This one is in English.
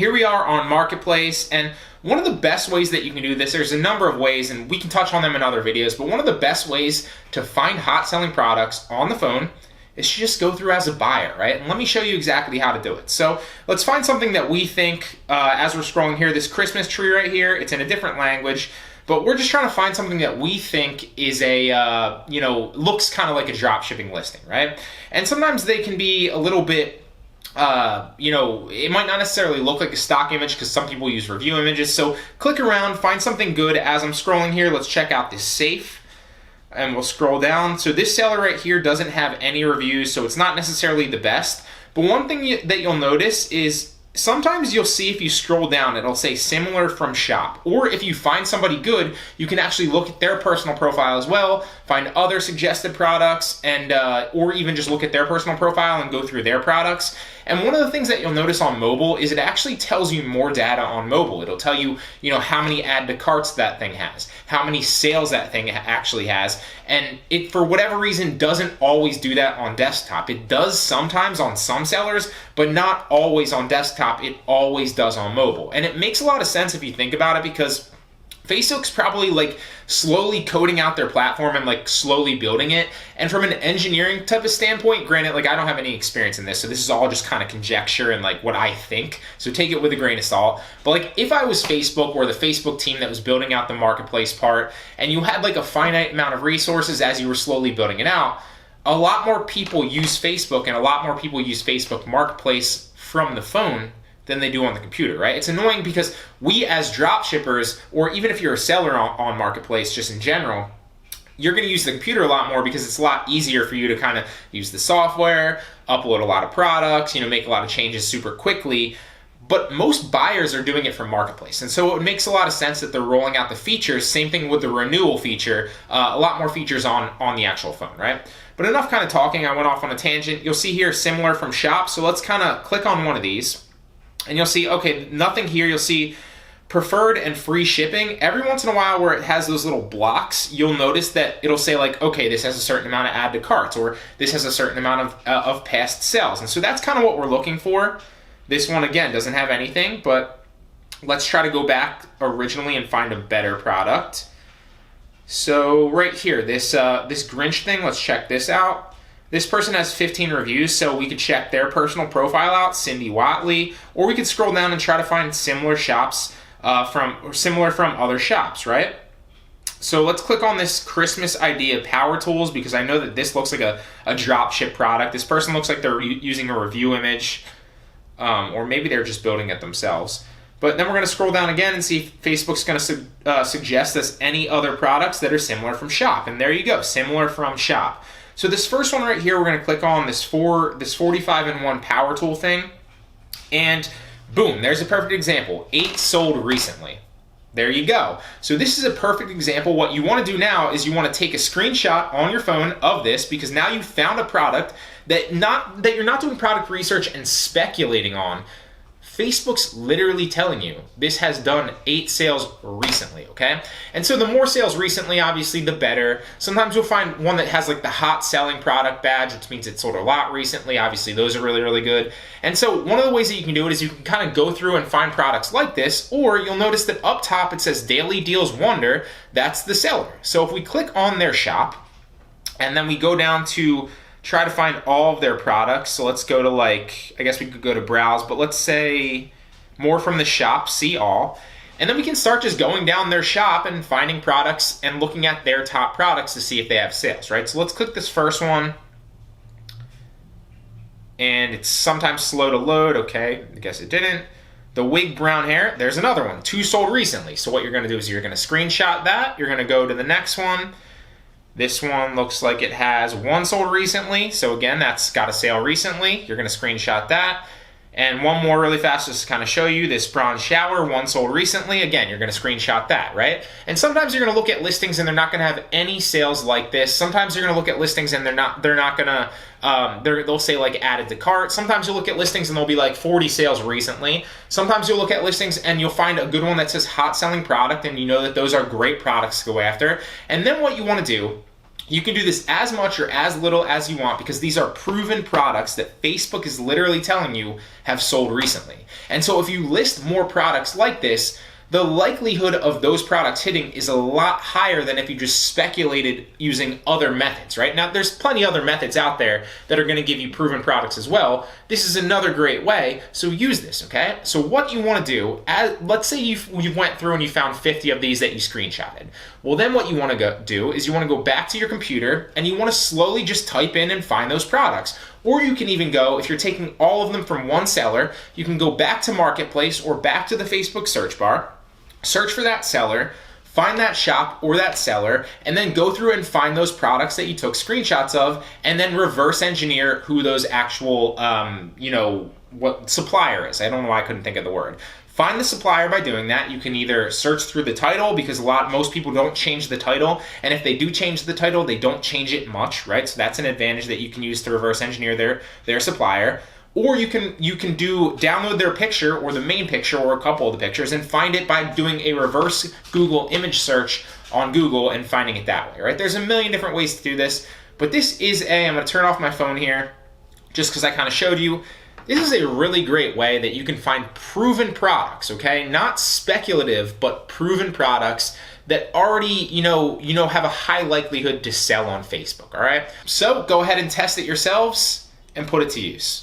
here we are on Marketplace, and one of the best ways that you can do this, there's a number of ways, and we can touch on them in other videos, but one of the best ways to find hot selling products on the phone is to just go through as a buyer, right? And let me show you exactly how to do it. So let's find something that we think, as we're scrolling here, this Christmas tree right here, it's in a different language, but we're just trying to find something that we think is a, looks kind of like a drop shipping listing, right? And sometimes they can be a little bit, it might not necessarily look like a stock image because some people use review images. So click around, find something good. As I'm scrolling here, let's check out this safe. And we'll scroll down. So this seller right here doesn't have any reviews, so it's not necessarily the best. But one thing that you'll notice is sometimes you'll see if you scroll down, it'll say similar from shop. Or if you find somebody good, you can actually look at their personal profile as well, find other suggested products, and or even just look at their personal profile and go through their products. And one of the things that you'll notice on mobile is it actually tells you more data on mobile. It'll tell you, how many add to carts that thing has, how many sales that thing actually has. And it, for whatever reason, doesn't always do that on desktop. It does sometimes on some sellers, but not always on desktop. It always does on mobile. And it makes a lot of sense if you think about it, because Facebook's probably like slowly coding out their platform and like slowly building it. And from an engineering type of standpoint, granted, like I don't have any experience in this, so this is all just kind of conjecture and like what I think. So take it with a grain of salt. But like if I was Facebook or the Facebook team that was building out the marketplace part, and you had like a finite amount of resources as you were slowly building it out, a lot more people use Facebook and a lot more people use Facebook Marketplace from the phone than they do on the computer, right? It's annoying because we as drop shippers, or even if you're a seller on Marketplace just in general, you're going to use the computer a lot more because it's a lot easier for you to kind of use the software, upload a lot of products, make a lot of changes super quickly. But most buyers are doing it from Marketplace. And so it makes a lot of sense that they're rolling out the features. Same thing with the renewal feature, a lot more features on the actual phone, right? But enough kind of talking, I went off on a tangent. You'll see here similar from shop. So let's kind of click on one of these. And you'll see, okay, nothing here. You'll see preferred and free shipping. Every once in a while where it has those little blocks, you'll notice that it'll say like, okay, this has a certain amount of add to carts, or this has a certain amount of past sales. And so that's kind of what we're looking for. This one, again, doesn't have anything, but let's try to go back originally and find a better product. So right here, this Grinch thing, let's check this out. This person has 15 reviews, so we could check their personal profile out, Cindy Watley, or we could scroll down and try to find similar shops from other shops, right? So let's click on this Christmas idea power tools, because I know that this looks like a drop ship product. This person looks like they're using a review image, or maybe they're just building it themselves. But then we're going to scroll down again and see if Facebook's going to suggest us any other products that are similar from shop. And there you go, similar from shop. So this first one right here, we're going to click on this 45-in-1 power tool thing. And boom, there's a perfect example. 8 sold recently. There you go. So this is a perfect example. What you want to do now is you want to take a screenshot on your phone of this, because now you found a product that you're not doing product research and speculating on. Facebook's literally telling you this has done 8 sales recently, okay? And so the more sales recently, obviously, the better. Sometimes you'll find one that has like the hot selling product badge, which means it sold a lot recently. Obviously, those are really, really good. And so one of the ways that you can do it is you can kind of go through and find products like this, or you'll notice that up top it says Daily Deals Wonder. That's the seller. So if we click on their shop, and then we go down to try to find all of their products. So let's go to I guess we could go to browse, but let's say more from the shop, see all. And then we can start just going down their shop and finding products and looking at their top products to see if they have sales, right? So let's click this first one. And it's sometimes slow to load. Okay, I guess it didn't. The wig brown hair, there's another one, 2 sold recently. So what you're gonna do is you're gonna screenshot that. You're gonna go to the next one. This one looks like it has 1 sold recently. So again, that's got a sale recently. You're going to screenshot that. And one more really fast just to kind of show you this bronze shower, 1 sold recently. Again, you're going to screenshot that, right? And sometimes you're going to look at listings and they're not going to have any sales like this. Sometimes you're going to look at listings and they're not going to, they'll say like added to cart. Sometimes you'll look at listings and they'll be like 40 sales recently. Sometimes you'll look at listings and you'll find a good one that says hot selling product, and you know that those are great products to go after. And then what you want to do You can do this as much or as little as you want because these are proven products that Facebook is literally telling you have sold recently. And so if you list more products like this, the likelihood of those products hitting is a lot higher than if you just speculated using other methods, right? Now, there's plenty other methods out there that are going to give you proven products as well. This is another great way, so use this, okay? So what you want to do, let's say you went through and you found 50 of these that you screenshotted. Well, then what you want to do is you want to go back to your computer and you want to slowly just type in and find those products. Or you can even go, if you're taking all of them from one seller, you can go back to Marketplace or back to the Facebook search bar, search for that seller, find that shop or that seller, and then go through and find those products that you took screenshots of, and then reverse engineer who those actual, what supplier is. I don't know why I couldn't think of the word. Find the supplier by doing that. You can either search through the title because most people don't change the title, and if they do change the title, they don't change it much, right? So that's an advantage that you can use to reverse engineer their supplier. Or you can download their picture or the main picture or a couple of the pictures and find it by doing a reverse Google image search on Google and finding it that way, right? There's a million different ways to do this, but this is I'm going to turn off my phone here just because I kind of showed you. This is a really great way that you can find proven products, okay? Not speculative, but proven products that already, have a high likelihood to sell on Facebook, all right? So go ahead and test it yourselves and put it to use.